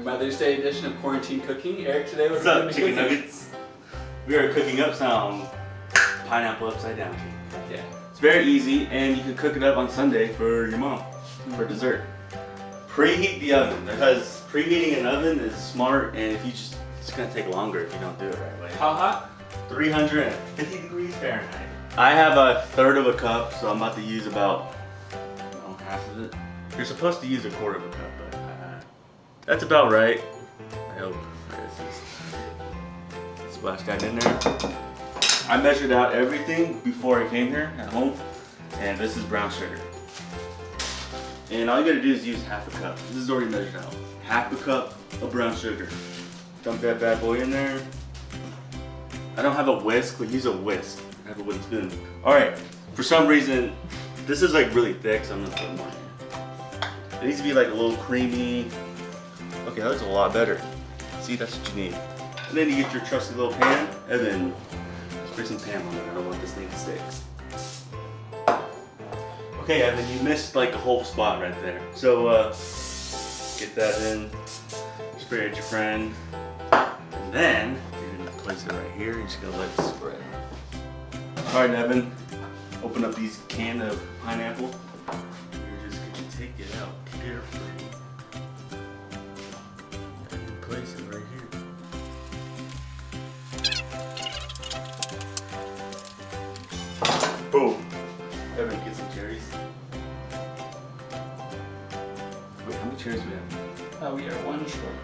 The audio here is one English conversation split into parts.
Mother's Day edition of Quarantine Cooking. Eric, today what's up, chicken nuggets? We are cooking up some pineapple upside down cake. Yeah. It's very easy, and you can cook it up on Sunday for your mom for dessert. Preheat the oven, because preheating an oven is smart, and if you just, it's gonna take longer if you don't do it right away. How hot? 350 degrees Fahrenheit. I have a third of a cup, so I'm about to use about half of it. You're supposed to use a quarter of a cup, but that's about right. I hope. Splash that in there. I measured out everything before I came here at home, and this is brown sugar. And all you gotta do is use half a cup. This is already measured out. Half a cup of brown sugar. Dump that bad boy in there. I don't have a whisk, but use a whisk. I have a wooden spoon. All right, for some reason, this is like really thick, so I'm gonna put more in here. It needs to be like a little creamy. Okay, that's a lot better. See, that's what you need. And then you get your trusty little pan, and then spray some Pam on it. I don't want this thing to stick. Okay, and then you missed like a whole spot right there. So get that in, spray at your friend, and then you're gonna place it right here. You're just gonna let it spread. All right, Evan, open up these can of pineapple. You're just gonna take it out carefully and place it right here. Boom. Evan, get some cherries. Wait, how many cherries do we have? We are one short.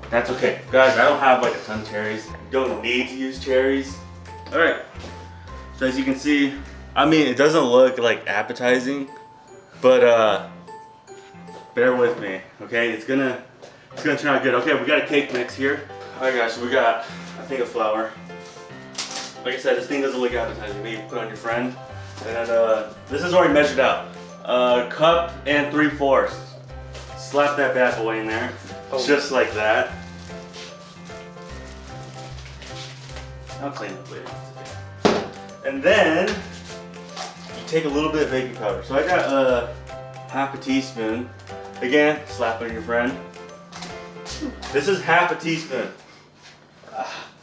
That's okay. Guys, I don't have like a ton of cherries. You don't need to use cherries. All right. So as you can see, I mean, it doesn't look like appetizing, but bear with me, okay? It's gonna turn out good. Okay, we got a cake mix here. All right, guys, so we got a thing of flour. Like I said, this thing doesn't look appetizing. Maybe put on your friend. And this is already measured out. Cup and 3/4. Slap that bad boy in there, just like that. I'll clean up later. And then you take a little bit of baking powder. So I got half a teaspoon. Again, slap on your friend. This is half a teaspoon.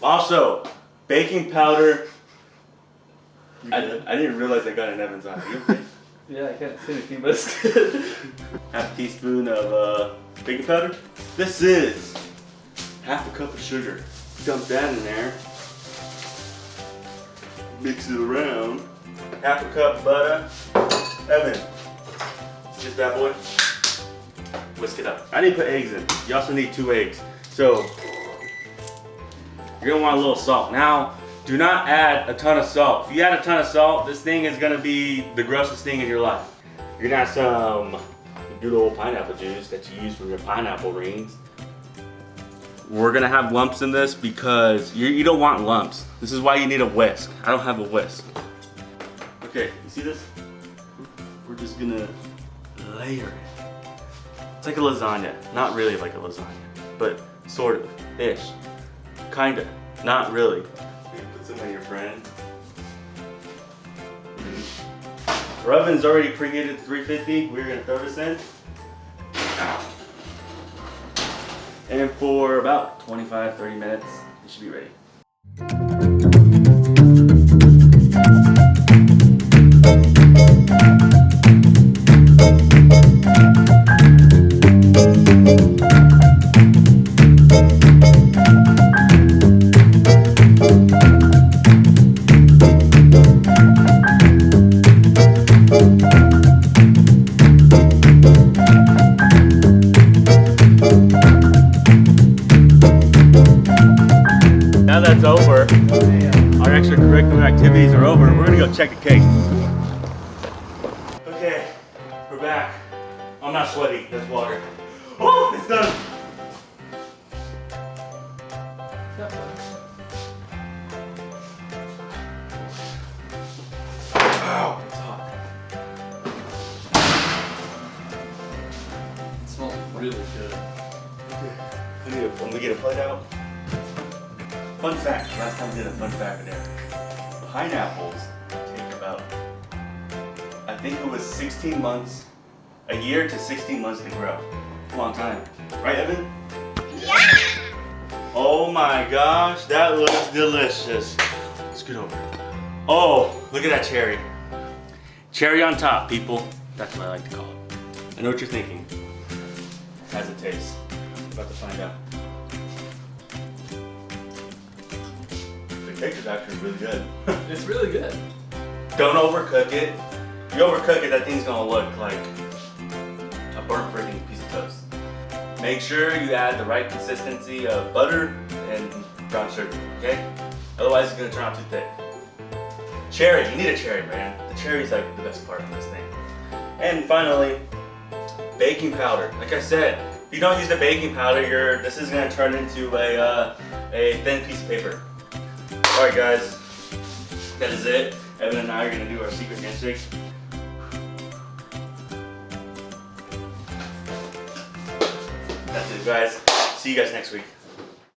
Also, baking powder. I didn't realize I got an Evans on. You okay? Yeah, I can't see anything, but it's good. Half a teaspoon of baking powder. This is half a cup of sugar. Dump that in there. Mix it around. Half a cup of butter. Evan, just that boy. Whisk it up. I didn't put eggs in. You also need 2 eggs. So you're gonna want a little salt. Now, do not add a ton of salt. If you add a ton of salt, this thing is gonna be the grossest thing in your life. You're gonna have some good old pineapple juice that you use from your pineapple rings. We're gonna have lumps in this because you don't want lumps. This is why you need a whisk. I don't have a whisk. Okay, you see this? We're just gonna layer it. It's like a lasagna. Not really like a lasagna, but sort of, ish. Kinda, not really. Put some on your friend. Our oven's already preheated to 350. We're gonna throw this in. And for about 25-30 minutes, it should be ready. Now that's over, our extracurricular activities are over, we're gonna go check the cake. Okay, we're back. I'm not sweaty, that's water. Oh, it's done. Wow, it's hot. It smells really good. Let me get a plate out. Fun fact, last time I did a fun fact with Erik. Pineapples take about, I think it was 16 months, a year to 16 months to grow. A long time. Right, Evan? Oh my gosh, that looks delicious. Scoot over. Oh, look at that cherry. Cherry on top, people. That's what I like to call it. I know what you're thinking. How's it taste? About to find out. The cake is actually really good. It's really good. Don't overcook it. If you overcook it, that thing's gonna look like a burnt freaking piece of toast. Make sure you add the right consistency of butter and brown sugar, okay? Otherwise it's gonna turn out too thick. Cherry, you need a cherry, man. The cherry's like the best part of this thing. And finally, baking powder. Like I said, if you don't use the baking powder, this is gonna turn into a thin piece of paper. All right, guys, that is it. Evan and I are gonna do our secret handshake. That's it, guys. See you guys next week.